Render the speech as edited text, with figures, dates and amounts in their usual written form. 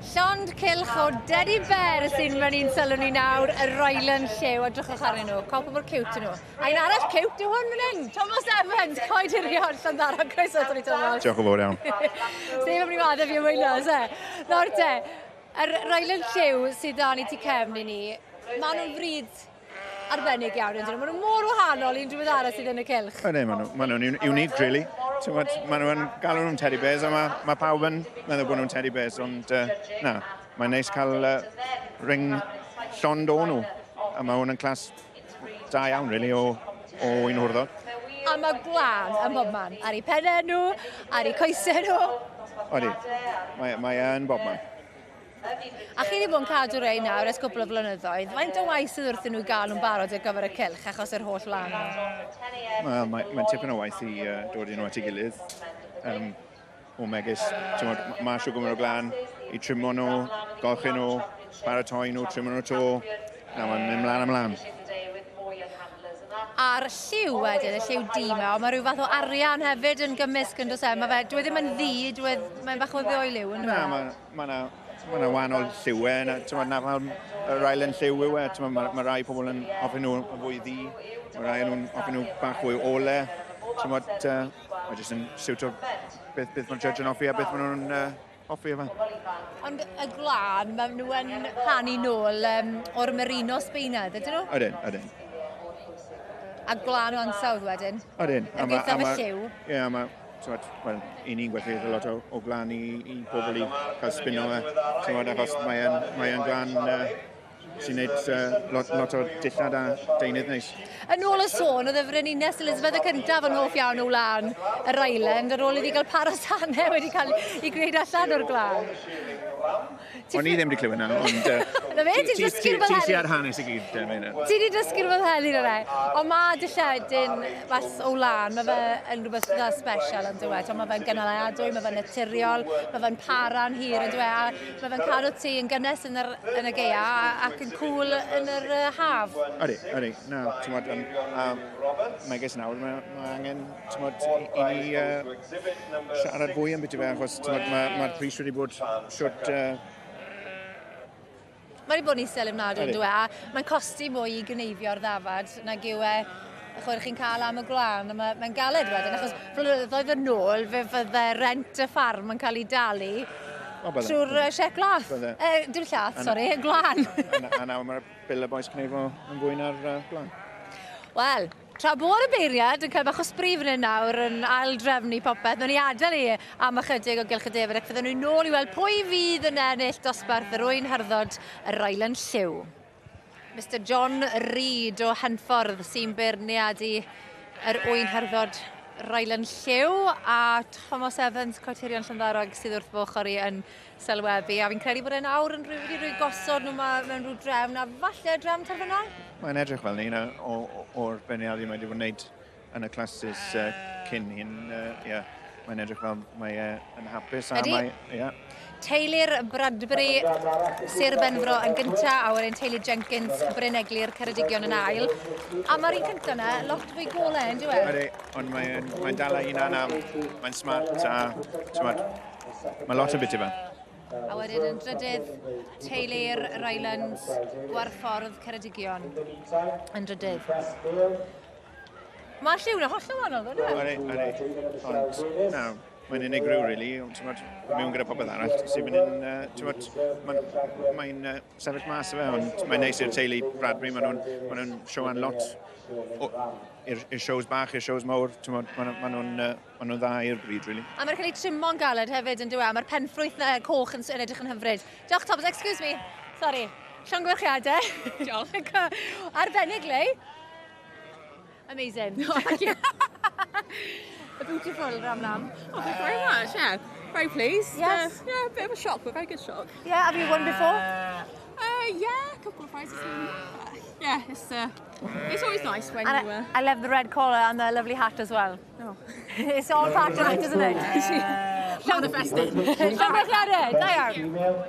Llond cilch o Dedi Bear sy'n mynd i'n sylw ni nawr, y Ryland Lliw, a drychwch arnyn nhw. Cop mor cute nhw. A un arall cute yw hwn fan hyn, Thomas Evans, coedirion Llanddara, croeso to ni Thomas. Diolch yn fawr iawn. Sef am ni madde fi ymwylio, se. Nawr te, yr Ryland Lliw sydd da ni tu cefn i ni, maen nhw'n fryd arbennig iawn, ydyn nhw. Maen nhw mor wahanol i'n drwydd arall sydd yn y cilch. Ydy, maen nhw'n unique, really. Maen nhw'n galw nhw'n teddy bears, a mae pawb yn meddwl bod nhw'n teddy bears, ond na, mae'n neis cael ring llond o nhw. A mae hwn yn clas da iawn, really, o Wŷn Hwrdd. A mae gwlan ym bob man, ar eu pennau nhw, ar eu coesau nhw. Odi, mae yn bob man. A chi wedi bod yn cadw rei nawr ers cwbl o flynyddoedd. Faint o waith sydd wrthyn nhw gael nhw'n barod ar gyfer y cilch achos yr holl lan? Mae'n tipyn o waith i dod i nhw at ei gilydd. O megis, mae siw gwmwr o glan i trimo nhw, golchi nhw, paratoi nhw, trimo nhw to. Na, mae'n mynd mlaen. A'r lliw wedyn, y lliw di mewn, mae rhyw fath o arian hefyd yn gymysg yn dos e. Dwi ddim yn ddi, mae'n bach o ddwy liw yn dweud. Mae'n wahanol lliwau, na fel y Ryland Lliw yw e, mae rai pobl yn offi nhw yn fwy ddi, mae rai nhw'n offi nhw bach fwy ole. Mae jyst yn siwto beth mae'r judge yn offi a beth maen nhw'n offi efo. Ond y glan, mae nhw yn hannu nôl o'r merino Sbeinaidd, ydyn nhw? Ydyn. A glan o ansawdd wedyn? Ydyn. Yn gweithio am y lliw? Ie, mae... Wel, i ni'n gwerthu lot o glan i bobl i cael spino e. Achos mae'n glan sy'n gwneud lot o dillad a deunydd neis. Yn ôl y sôn, oedd y Frenhines Elizabeth y cyntaf yn hoff iawn o wlan y Ryland, ar ôl iddi gael parasanau wedi cael ei gwneud allan o'r glan. O'n i ddim wedi clywed yna, ond... Na fe, ti'n dysgu'r fel heli? Ti ar hanes i gyd, meina. Ti wedi dysgu'r fel heli na fe? Ond mae dilledyn fas o wlan, mae fe yn rhywbeth dda special yn dweud. Mae fe'n gynaliadwy, mae fe'n naturiol, mae fe'n para'n hir yn dweud. Mae fe'n cadw ti yn gynnes yn y geia ac yn cwl yn yr haf. Ydy. Na, megis nawr, mae angen i ni siarad fwy am beth i fe, achos mae'r pris wedi bod siwt... Mae wedi bod yn isel ymnadw yn dweud, a mae'n costi mwy i gneifio'r ddafad nag yw chwyr chi'n cael am y gwlan. Mae'n galed wedyn, achos flynyddoedd yn ôl, fe fydde rent y ffarm yn cael ei dalu trwy'r siec glath. Dwi'n llath, sori, glan. A nawr mae'r bil y boes cneifo yn fwy na'r glan. Wel, tra bod y beiriad yn cael bach o sbrif yn nawr yn ail-drefnu popeth, nhw'n i adael ni am ychydig o gylch y defyd ac fydden nhw'n nôl i weld pwy fydd yn ennill dosbarth yr Wŷn Hwrdd y Ryland Lliw. Mr John Reid o Henffordd sy'n beirniadu yr Wŷn Hwrdd Ryland Lliw a Thomas Evans, coetirion Llanddara sydd wrth fochr i yn sylwebu. A fi'n credu bod e'n awr yn rhyw gosod nhw mewn rhyw drefn a falle drefn terfynol? Mae'n edrych fel ni o'r beirniadu mae wedi bod yn wneud yn y classes cyn hyn. Mae'n edrych fel mae'n hapus. Ydy? Teulu'r Bradbury, Sir Benfro yn gyntaf, a wedyn teulu Jenkins, Bryn Egli'r Ceredigion yn ail. A mae'r un cyntaf yna, lot fwy golau yn dweud? Ydy, ond mae'n dal ei hunan am, mae'n smart a mae lot o bit i fe. A wedyn yn drydydd, teulu'r Rylands, Gwarffordd Ceredigion yn drydydd. Mae'r lliw na holl o wahanol, dwi'n Ydy, ond mae'n unigryw, really, mewn gyda popeth arall. Mae'n sefyll mas o fe, ond mae'n neis i'r teulu Bradbury. Maen nhw'n sioan lot i'r shows bach, i'r shows mawr. Maen nhw'n dda i'r bryd, really. A mae'n cael ei trimo'n galed hefyd yn dweud. Mae'r penffrwyth coch yn edrych yn hyfryd. Diolch, Thomas, excuse me. Sorry. Llongyfarchiadau. Diolch. Arbennig, Lliw. Amazing. A beautiful ram lamb. Oh, thank you very much, yeah. Very pleased. Yes. Yeah, a bit of a shock, but very good shock. Yeah, have you won before? Yeah, a couple of prizes. Yeah, it's always nice when you... I love the red collar and the lovely hat as well. Oh. It's all part of it, isn't it? Manifesting. Llongyfarchiadau, da iawn.